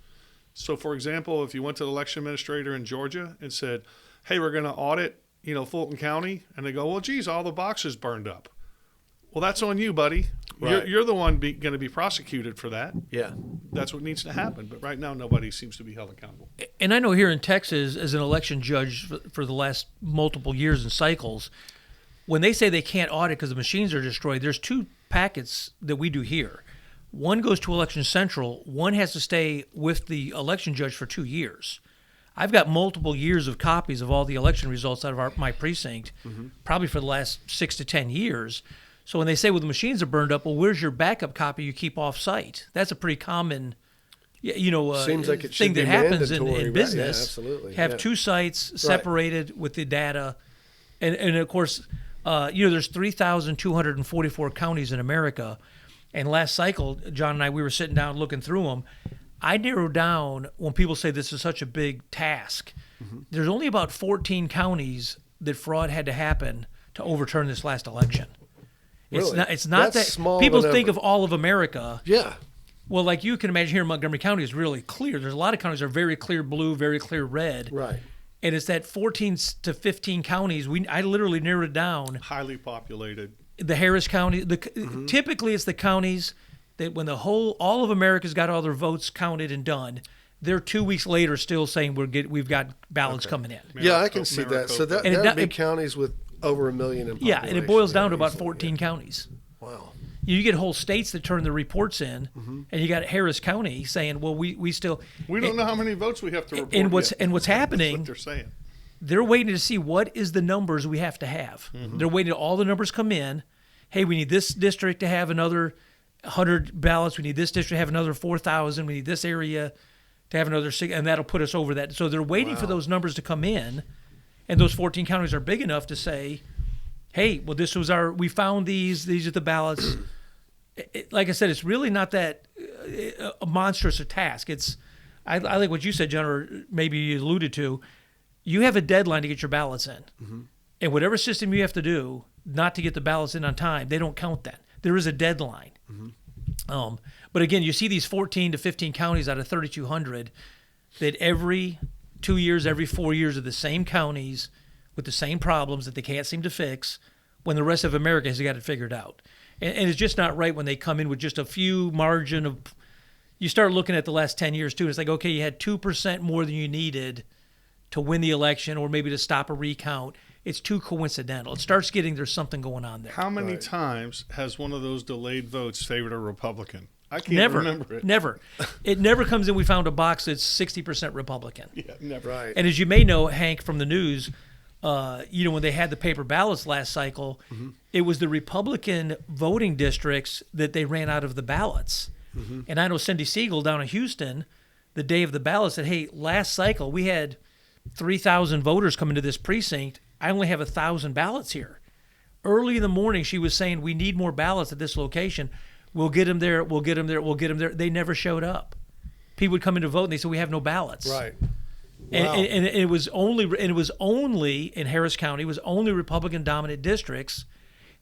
So, for example, if you went to the election administrator in Georgia and said, hey, we're going to audit, Fulton County, and they go, well, geez, all the boxes burned up. Well, that's on you, buddy.
Right.
You're the one going to be prosecuted for that.
Yeah.
That's what needs to happen. But right now, nobody seems to be held accountable.
And I know here in Texas, as an election judge for the last multiple years and cycles, when they say they can't audit because the machines are destroyed, there's two packets that we do here. One goes to Election Central. One has to stay with the election judge for 2 years. I've got multiple years of copies of all the election results out of my precinct, probably for the last 6 to 10 years. So when they say, well, the machines are burned up, well, where's your backup copy you keep off site? That's a pretty common,
Seems like it
thing
should be
that happens
mandatory,
in business.
Yeah, absolutely.
Have two sites separated with the data. And of course, there's 3,244 counties in America. And last cycle, John and I, we were sitting down looking through them. I narrowed down, when people say this is such a big task, there's only about 14 counties that fraud had to happen to overturn this last election.
Really?
It's not
That's
that
small
people
of a
think
number.
of all of America.
Yeah.
Well, like you can imagine here in Montgomery County is really clear. There's a lot of counties that are very clear blue, very clear red.
Right.
And it's that 14 to 15 counties. I literally narrowed it down.
Highly populated.
The Harris County, typically it's the counties that when all of America's got all their votes counted and done, they're 2 weeks later still saying we've got ballots coming in.
Yeah, I can see that. So that would be counties with over 1 million in population.
Yeah, and it boils down to about 14 counties.
Wow.
You get whole states that turn the reports in, and you got Harris County saying, well, we still...
We don't know how many votes we have to report
And what's
yet.
happening...
That's what they're saying.
They're waiting to see what is the numbers we have to have. They're waiting till all the numbers come in. Hey, we need this district to have another 100 ballots. We need this district to have another 4,000. We need this area to have another 6, and that'll put us over that. So they're waiting for those numbers to come in, and those 14 counties are big enough to say, hey, well, this was we found these are the ballots. Like I said, it's really not that a monstrous a task. I like what you said, John, or maybe you alluded to. You have a deadline to get your ballots in. And whatever system you have to do not to get the ballots in on time, they don't count that. There is a deadline. But again, you see these 14 to 15 counties out of 3,200 that every 2 years, every 4 years are the same counties with the same problems that they can't seem to fix when the rest of America has got it figured out. And it's just not right when they come in with just a few margin of – you start looking at the last 10 years too, and it's like, okay, you had 2% more than you needed to win the election or maybe to stop a recount. It's too coincidental. It starts getting there's something going on there.
How many times has one of those delayed votes favored a Republican? I can't remember it.
Never. It never comes in. We found a box that's 60% Republican.
Yeah, never.
Right.
And as you may know, Hank, from the news, when they had the paper ballots last cycle, it was the Republican voting districts that they ran out of the ballots. And I know Cindy Siegel down in Houston, the day of the ballot, said, hey, last cycle we had 3,000 voters come into this precinct. I only have 1,000 ballots here. Early in the morning, she was saying, we need more ballots at this location. We'll get them there. We'll get them there. We'll get them there. They never showed up. People would come in to vote, and they said, we have no ballots.
Right.
And,
Wow.
and it was only in Harris County, it was only Republican-dominant districts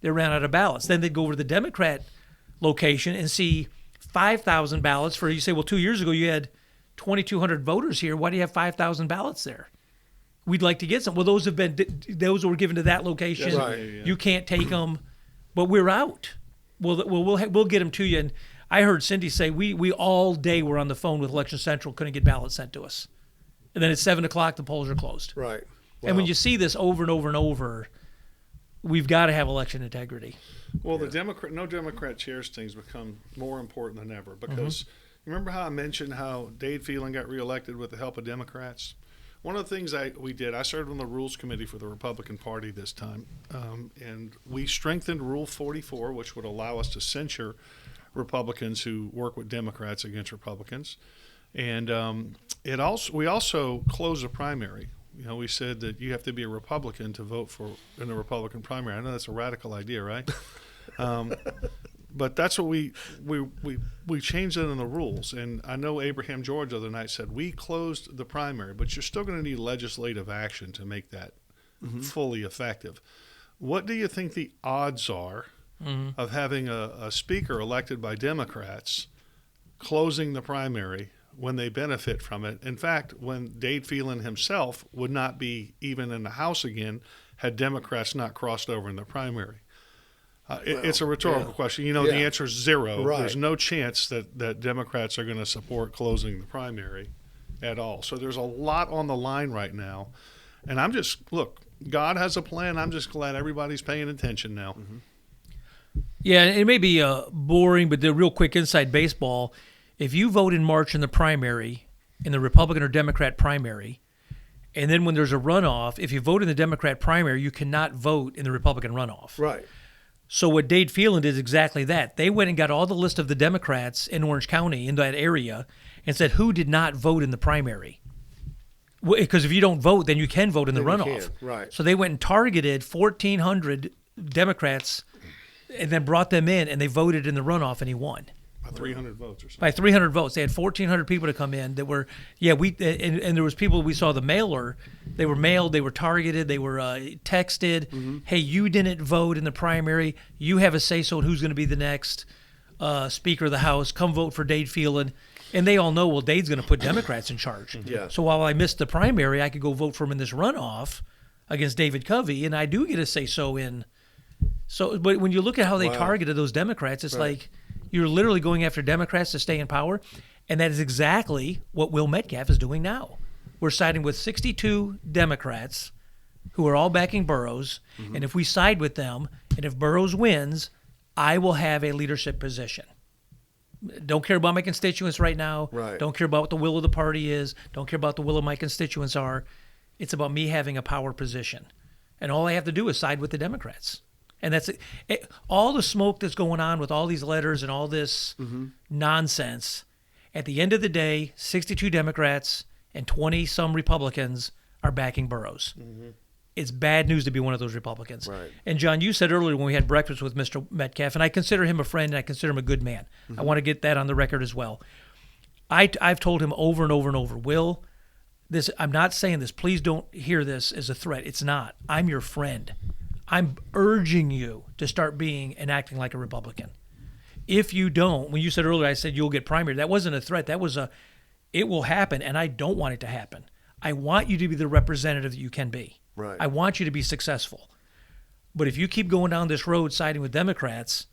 that ran out of ballots. Then they'd go over to the Democrat location and see 5,000 ballots for, you say, well, 2 years ago you had 2,200 voters here. Why do you have 5,000 ballots there? We'd like to get some. Well, those were given to that location.
Right.
You can't take them, but we're out. We'll get them to you. And I heard Cindy say we all day were on the phone with Election Central, couldn't get ballots sent to us. And then at 7 o'clock, the polls are closed.
Right.
And when
Wow.
you see this over and over and over, we've got to have election integrity.
Well, the no Democrat chairs things become more important than ever because remember how I mentioned how Dade Phelan got reelected with the help of Democrats? One of the things we did, I served on the Rules Committee for the Republican Party this time, and we strengthened Rule 44, which would allow us to censure Republicans who work with Democrats against Republicans. And we also closed the primary. You know, we said that you have to be a Republican to vote in the Republican primary. I know that's a radical idea, right? But that's what we changed it in the rules. And I know Abraham George the other night said we closed the primary, but you're still going to need legislative action to make that fully effective. What do you think the odds are of having a speaker elected by Democrats closing the primary when they benefit from it? In fact, when Dade Phelan himself would not be even in the House again had Democrats not crossed over in the primary. It's a rhetorical question. You know, the answer is zero.
Right.
There's no chance that Democrats are going to support closing the primary at all. So there's a lot on the line right now. And look, God has a plan. I'm just glad everybody's paying attention now.
Yeah, it may be boring, but the real quick inside baseball, if you vote in March in the primary, in the Republican or Democrat primary, and then when there's a runoff, if you vote in the Democrat primary, you cannot vote in the Republican runoff.
Right.
So what Dade Phelan did is exactly that. They went and got all the list of the Democrats in Orange County, in that area, and said who did not vote in the primary. Because if you don't vote, then you can vote in the
Then you
runoff.
can, right.
So they went and targeted 1,400 Democrats and then brought them in, and they voted in the runoff, and he won.
By 300 votes or something.
By 300 votes. They had 1,400 people to come in that were, and there was people, we saw the mailer, they were mailed, they were targeted, they were texted, hey, you didn't vote in the primary, you have a say-so on who's going to be the next Speaker of the House, come vote for Dade Phelan. And they all know, well, Dade's going to put Democrats in charge.
Yeah.
So while I missed the primary, I could go vote for him in this runoff against David Covey, and I do get a say-so in. So, but when you look at how they targeted those Democrats, it's like you're literally going after Democrats to stay in power, and that is exactly what Wil Metcalf is doing now. We're siding with 62 Democrats who are all backing Burrows, and if we side with them, and if Burrows wins, I will have a leadership position. Don't care about my constituents right now.
Right.
Don't care about what the will of the party is. Don't care about the will of my constituents are. It's about me having a power position. And all I have to do is side with the Democrats. And that's it. All the smoke that's going on with all these letters and all this nonsense, at the end of the day, 62 Democrats and 20-some Republicans are backing Burrows. It's bad news to be one of those Republicans.
Right.
And, John, you said earlier when we had breakfast with Mr. Metcalf, and I consider him a friend and I consider him a good man. I want to get that on the record as well. I've told him over and over and over, Will, I'm not saying this. Please don't hear this as a threat. It's not. I'm your friend. I'm urging you to start being and acting like a Republican. If you don't, when you said earlier, I said you'll get primary. That wasn't a threat. That was it will happen, and I don't want it to happen. I want you to be the representative that you can be.
Right.
I want you to be successful. But if you keep going down this road siding with Democrats,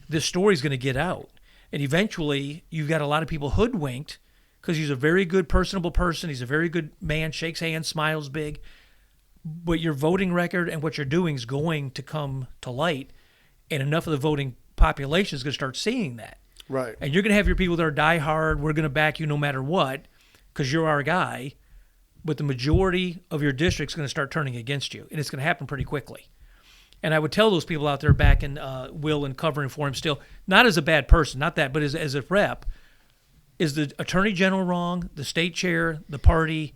this story's going to get out. And eventually, you've got a lot of people hoodwinked because he's a very good, personable person. He's a very good man, shakes hands, smiles big. But your voting record and what you're doing is going to come to light, and enough of the voting population is going to start seeing that.
Right.
And you're going to have your people that are diehard, we're going to back you no matter what because you're our guy, but the majority of your district's going to start turning against you, and it's going to happen pretty quickly. And I would tell those people out there backing Will and covering for him still, not as a bad person, not that, but as a rep, is the attorney general wrong, the state chair, the party?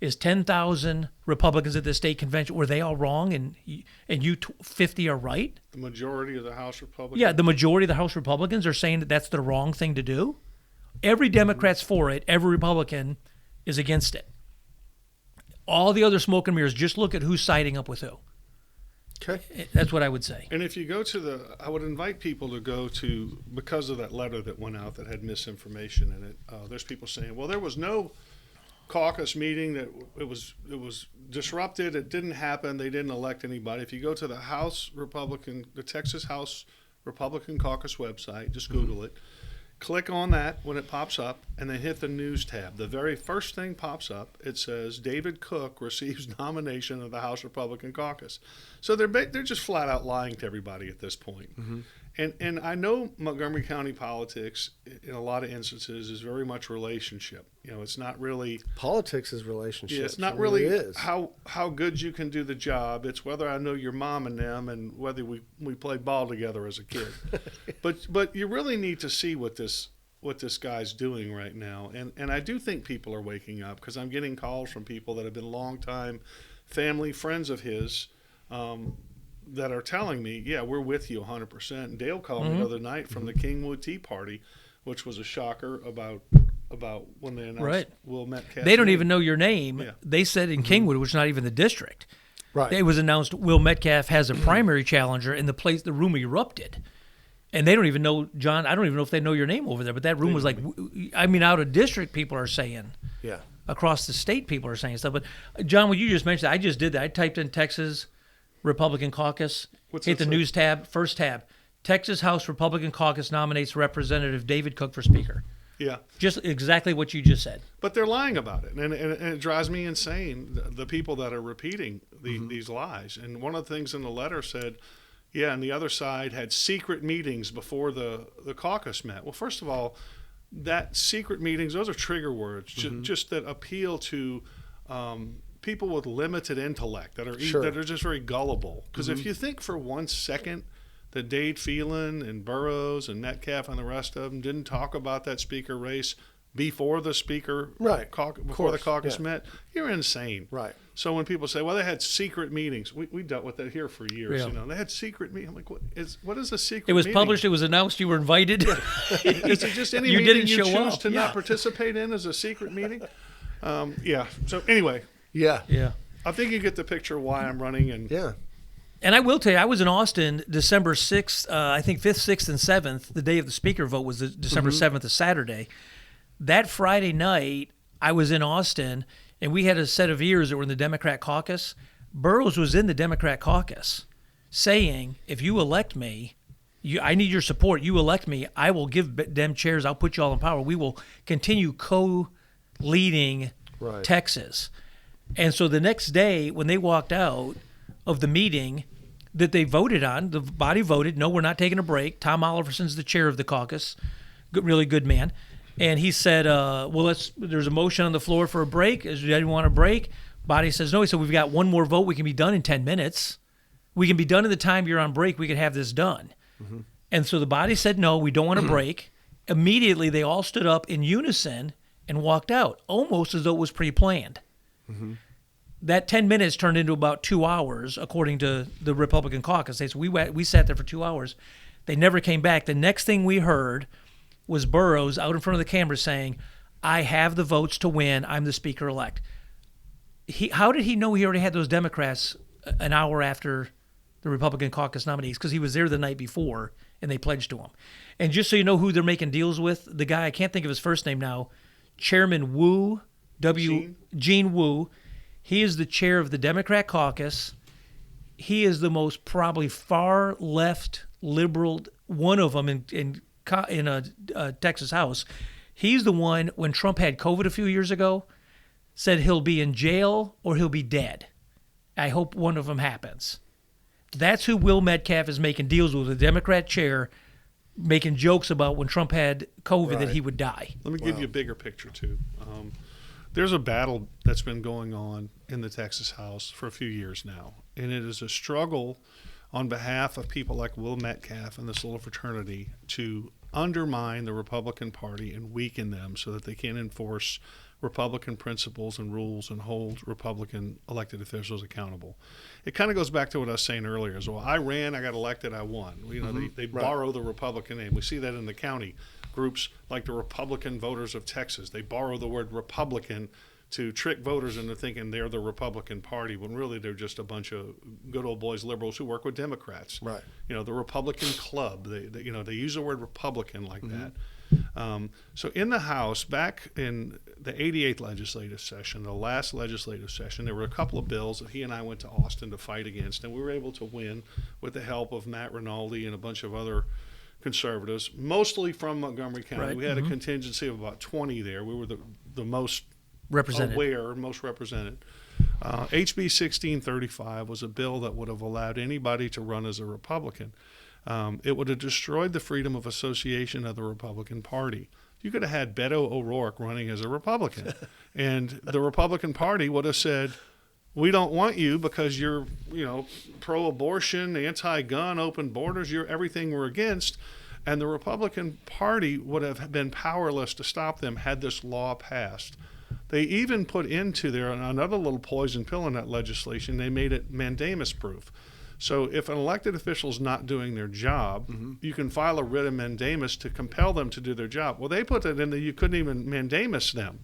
is 10,000 Republicans at the state convention. Were they all wrong and you 50 are right?
The majority of the House Republicans?
Yeah, the majority of the House Republicans are saying that that's the wrong thing to do. Every Democrat's for it. Every Republican is against it. All the other smoke and mirrors, just look at who's siding up with who.
Okay.
That's what I would say.
And if you go to I would invite people to go to, because of that letter that went out that had misinformation in it, there's people saying, well, there was no caucus meeting, that it was disrupted, it didn't happen, they didn't elect anybody. If you go to the Texas House Republican Caucus website, just Google it, click on that when it pops up, and then hit the news tab. The very first thing pops up. It says David Cook receives nomination of the House Republican Caucus. So they're just flat out lying to everybody at this point. And I know Montgomery County politics, in a lot of instances, is very much relationship. It's not really
Politics is relationship.
Yeah, it's not
It
really
is.
how good you can do the job. It's whether I know your mom and them, and whether we played ball together as a kid. But you really need to see what this guy's doing right now. And I do think people are waking up, because I'm getting calls from people that have been longtime family friends of his, that are telling me, yeah, we're with you 100%. And Dale called me the other night from the Kingwood Tea Party, which was a shocker about when they announced Wil Metcalf.
They don't even know your name.
Yeah.
They said in Kingwood, which is not even the district.
Right.
It was announced Wil Metcalf has a primary challenger, and the room erupted. And they don't even know, John, I don't even know if they know your name over there, but that room was like, out of district people are saying.
Yeah.
Across the state people are saying stuff. But John, what you just mentioned, I just did that. I typed in Texas Republican Caucus, hit the news tab, first tab. Texas House Republican Caucus nominates Representative David Cook for Speaker.
Yeah.
Just exactly what you just said.
But they're lying about it, and it drives me insane, the people that are repeating these lies. And one of the things in the letter said, yeah, and the other side had secret meetings before the caucus met. Well, first of all, that secret meetings, those are trigger words, just that appeal to people with limited intellect that are just very gullible. Because if you think for 1 second that Dade Phelan and Burrows and Metcalf and the rest of them didn't talk about that speaker race before the speaker before the caucus met, you're insane.
Right.
So when people say, well, they had secret meetings, we dealt with that here for years.
Yeah.
They had secret meetings. I'm like, what is a secret
It was
meeting?
published. It was announced. You were invited.
Is it just any
You
meeting
didn't
you
show
choose
up.
to
Yeah.
not participate in as a secret meeting? Yeah. So anyway,
Yeah.
Yeah.
I think you get the picture why I'm running. And
Yeah.
And I will tell you, I was in Austin December 6th, I think 5th, 6th, and 7th. The day of the speaker vote was December 7th, a Saturday. That Friday night, I was in Austin, and we had a set of ears that were in the Democrat caucus. Burrows was in the Democrat caucus saying, if you elect me, I need your support. You elect me, I will give them chairs. I'll put you all in power. We will continue co-leading Texas. And so the next day, when they walked out of the meeting that they voted on, the body voted, no, we're not taking a break. Tom Oliverson's the chair of the caucus, really good man. And he said, there's a motion on the floor for a break. Does anyone want a break? Body says no. He said, we've got one more vote. We can be done in 10 minutes. We can be done in the time you're on break. We can have this done. And so the body said, no, we don't want a break. Immediately, they all stood up in unison and walked out, almost as though it was pre-planned. That 10 minutes turned into about 2 hours, according to the Republican caucus. So we sat there for 2 hours. They never came back. The next thing we heard was Burrows out in front of the camera saying, I have the votes to win. I'm the speaker-elect. How did he know he already had those Democrats an hour after the Republican caucus nominees? Because he was there the night before, and they pledged to him. And just so you know who they're making deals with, the guy, I can't think of his first name now, Chairman Wu, Gene Wu. He is the chair of the Democrat caucus. He is the most probably far left liberal, one of them in a Texas House. He's the one, when Trump had COVID a few years ago, said he'll be in jail or he'll be dead. I hope one of them happens. That's who Wil Metcalf is making deals with, the Democrat chair, making jokes about when Trump had COVID that he would die.
Let me give you a bigger picture, too. There's a battle that's been going on in the Texas House for a few years now, and it is a struggle on behalf of people like Wil Metcalf and this little fraternity to undermine the Republican Party and weaken them so that they can enforce Republican principles and rules and hold Republican elected officials accountable. It kind of goes back to what I was saying earlier as well. I ran, I got elected, I won. You know, they borrow the Republican name. We see that in the county. Groups like the Republican Voters of Texas, they borrow the word Republican to trick voters into thinking they're the Republican Party, when really they're just a bunch of good old boys liberals who work with Democrats.
Right.
You know, the Republican Club, they use the word Republican like that. So in the House, back in the 88th legislative session, the last legislative session, there were a couple of bills that he and I went to Austin to fight against, and we were able to win with the help of Matt Rinaldi and a bunch of other conservatives, mostly from Montgomery County.
Right.
We had a contingency of about 20 there. We were the most
Represented.
aware, most represented. HB 1635 was a bill that would have allowed anybody to run as a Republican. It would have destroyed the freedom of association of the Republican Party. You could have had Beto O'Rourke running as a Republican, and the Republican Party would have said, we don't want you because you're, pro-abortion, anti-gun, open borders, you're everything we're against. And the Republican Party would have been powerless to stop them had this law passed. They even put into there another little poison pill in that legislation. They made it mandamus proof. So if an elected official is not doing their job, you can file a writ of mandamus to compel them to do their job. Well, they put that in that you couldn't even mandamus them.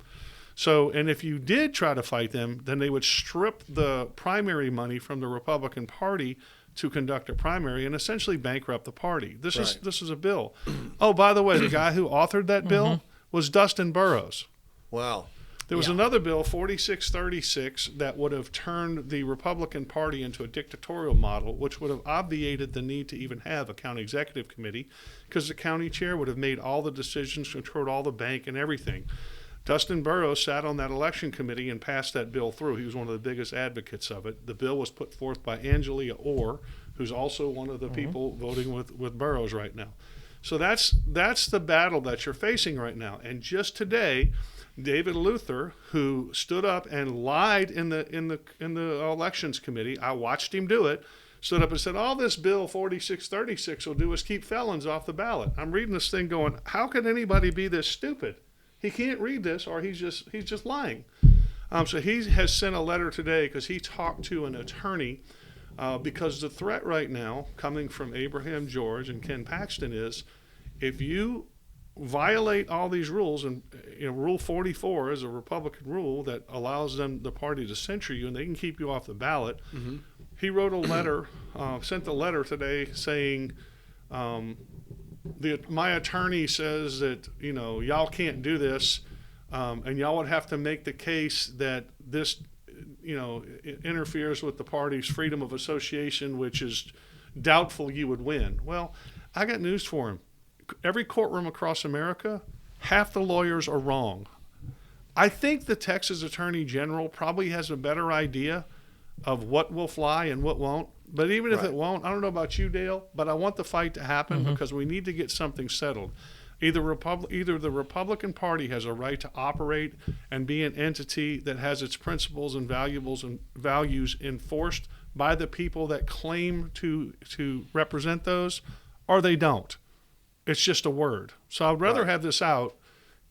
So, and if you did try to fight them, then they would strip the primary money from the Republican Party to conduct a primary and essentially bankrupt the party. This is a bill. Oh, by the way, the guy who authored that bill was Dustin Burrows.
Wow.
There was another bill, 4636, that would have turned the Republican Party into a dictatorial model, which would have obviated the need to even have a county executive committee, because the county chair would have made all the decisions, controlled all the bank and everything. Dustin Burrows sat on that election committee and passed that bill through. He was one of the biggest advocates of it. The bill was put forth by Angelia Orr, who's also one of the people voting with Burrows right now. So that's the battle that you're facing right now. And just today, David Luther, who stood up and lied in the elections committee, I watched him do it, stood up and said, all this bill 4636 will do is keep felons off the ballot. I'm reading this thing going, how can anybody be this stupid? He can't read this, or he's just lying. So he has sent a letter today because he talked to an attorney because the threat right now coming from Abraham George and Ken Paxton is, if you violate all these rules, and Rule 44 is a Republican rule that allows the party to censure you and they can keep you off the ballot. He wrote a letter, sent a letter today saying, my attorney says that y'all can't do this, and y'all would have to make the case that this interferes with the party's freedom of association, which is doubtful you would win. Well, I got news for him. Every courtroom across America, half the lawyers are wrong. I think the Texas Attorney General probably has a better idea of what will fly and what won't. But even if it won't, I don't know about you, Dale, but I want the fight to happen because we need to get something settled. Either the Republican Party has a right to operate and be an entity that has its principles and values enforced by the people that claim to represent those, or they don't. It's just a word. So I'd rather have this out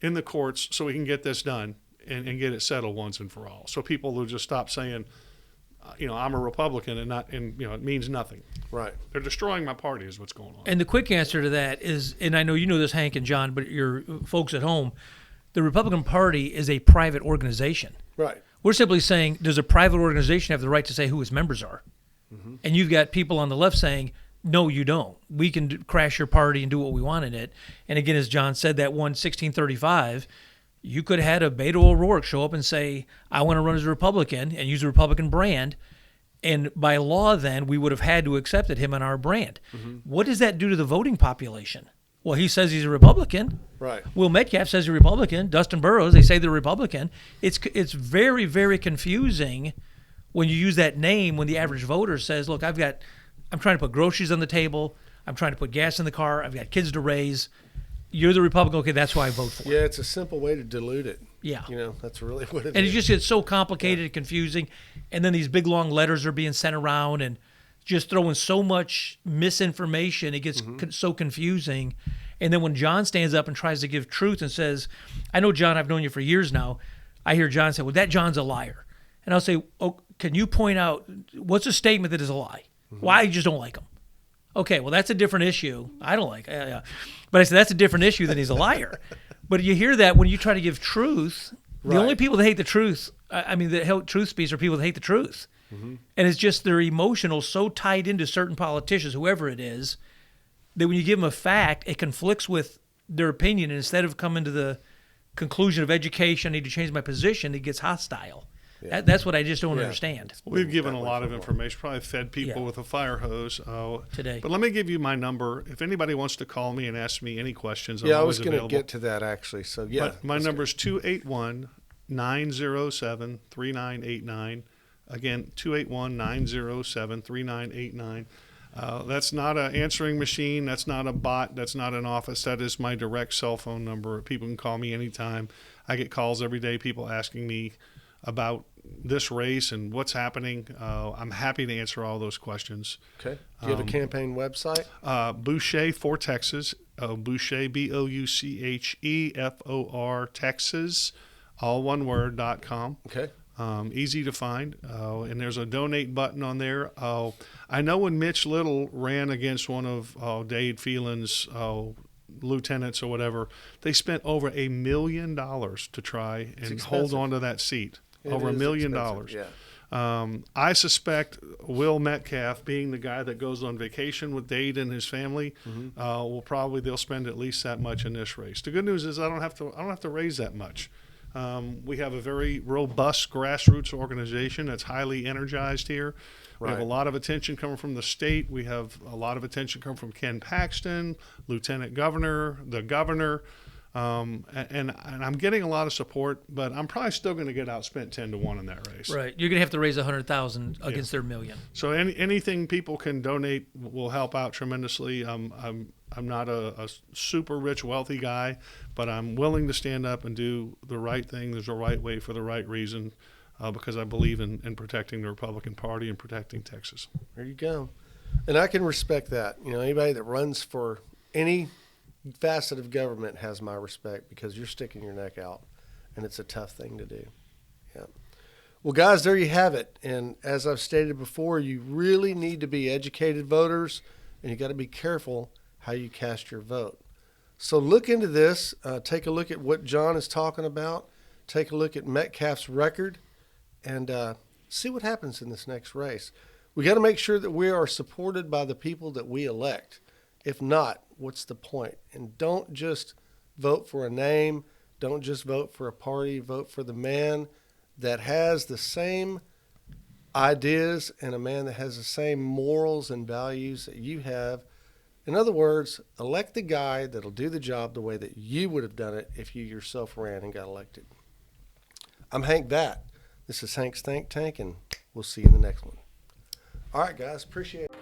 in the courts so we can get this done and get it settled once and for all. So people will just stop saying, I'm a Republican and it means nothing.
Right.
They're destroying my party is what's going on.
And the quick answer to that is, and I know you know this, Hank and John, but your folks at home, the Republican Party is a private organization.
Right.
We're simply saying, does a private organization have the right to say who its members are? And you've got people on the left saying, no, you don't. We can crash your party and do what we want in it. And again, as John said, that one 1635, you could have had a Beto O'Rourke show up and say, I want to run as a Republican and use a Republican brand. And by law, then, we would have had to accepted him on our brand. What does that do to the voting population? Well, he says he's a Republican.
Right.
Wil Metcalf says he's a Republican. Dustin Burrows, they say they're Republican. It's very, very confusing when you use that name when the average voter says, look, I'm trying to put groceries on the table. I'm trying to put gas in the car. I've got kids to raise. You're the Republican. Okay, that's who I vote for.
Yeah, it's a simple way to dilute it.
Yeah.
That's really what it is.
And it just gets so complicated and confusing. And then these big, long letters are being sent around and just throwing so much misinformation. It gets so confusing. And then when John stands up and tries to give truth and says, I know, John, I've known you for years now. I hear John say, well, that John's a liar. And I'll say, oh, can you point out what's a statement that is a lie? Why you just don't like him? Okay, well, that's a different issue. I don't like it. But I said, that's a different issue than he's a liar. But you hear that when you try to give truth, the only people that hate the truth, that hate truth speech are people that hate the truth. And it's just they're emotional, so tied into certain politicians, whoever it is, that when you give them a fact, it conflicts with their opinion. And instead of coming to the conclusion of education, I need to change my position, it gets hostile. Yeah. That's what I just don't understand.
We've given a lot of information, probably fed people with a fire hose today. But let me give you my number. If anybody wants to call me and ask me any questions, I'm always available.
I was going to get to that actually. So
But my number is 281-907-3989. Again, 281-907-3989. That's not an answering machine. That's not a bot. That's not an office. That is my direct cell phone number. People can call me anytime. I get calls every day, people asking me about this race and what's happening. I'm happy to answer all those questions.
Okay. Do you have a campaign website?
Bouche for Texas. Bouche, BOUCHEFOR, Texas, all one word, .com.
Okay.
Easy to find. And there's a donate button on there. I know when Mitch Little ran against one of Dade Phelan's lieutenants or whatever, they spent over $1 million to try and hold on to that seat. Over $1 million.
Yeah.
I suspect Wil Metcalf, being the guy that goes on vacation with Dade and his family, they'll spend at least that much in this race. The good news is I don't have to raise that much. We have a very robust grassroots organization that's highly energized here. We have a lot of attention coming from the state. We have a lot of attention coming from Ken Paxton, Lieutenant Governor, the governor. And I'm getting a lot of support, but I'm probably still going to get outspent 10-1 in that race.
Right, you're going to have to raise $100,000 against their $1 million.
So anything people can donate will help out tremendously. I'm not a super rich, wealthy guy, but I'm willing to stand up and do the right thing. There's a right way for the right reason, because I believe in protecting the Republican Party and protecting Texas.
There you go, and I can respect that. Anybody that runs for any facet of government has my respect, because you're sticking your neck out, and it's a tough thing to do. Yeah. Well, guys, there you have it. And as I've stated before, you really need to be educated voters, and you got to be careful how you cast your vote. So look into this. Take a look at what John is talking about. Take a look at Metcalf's record, and see what happens in this next race. We got to make sure that we are supported by the people that we elect. If not, what's the point? And don't just vote for a name. Don't just vote for a party. Vote for the man that has the same ideas and a man that has the same morals and values that you have. In other words, elect the guy that'll do the job the way that you would have done it if you yourself ran and got elected. I'm Hank That. This is Hank's Think Tank, and we'll see you in the next one. All right, guys. Appreciate it.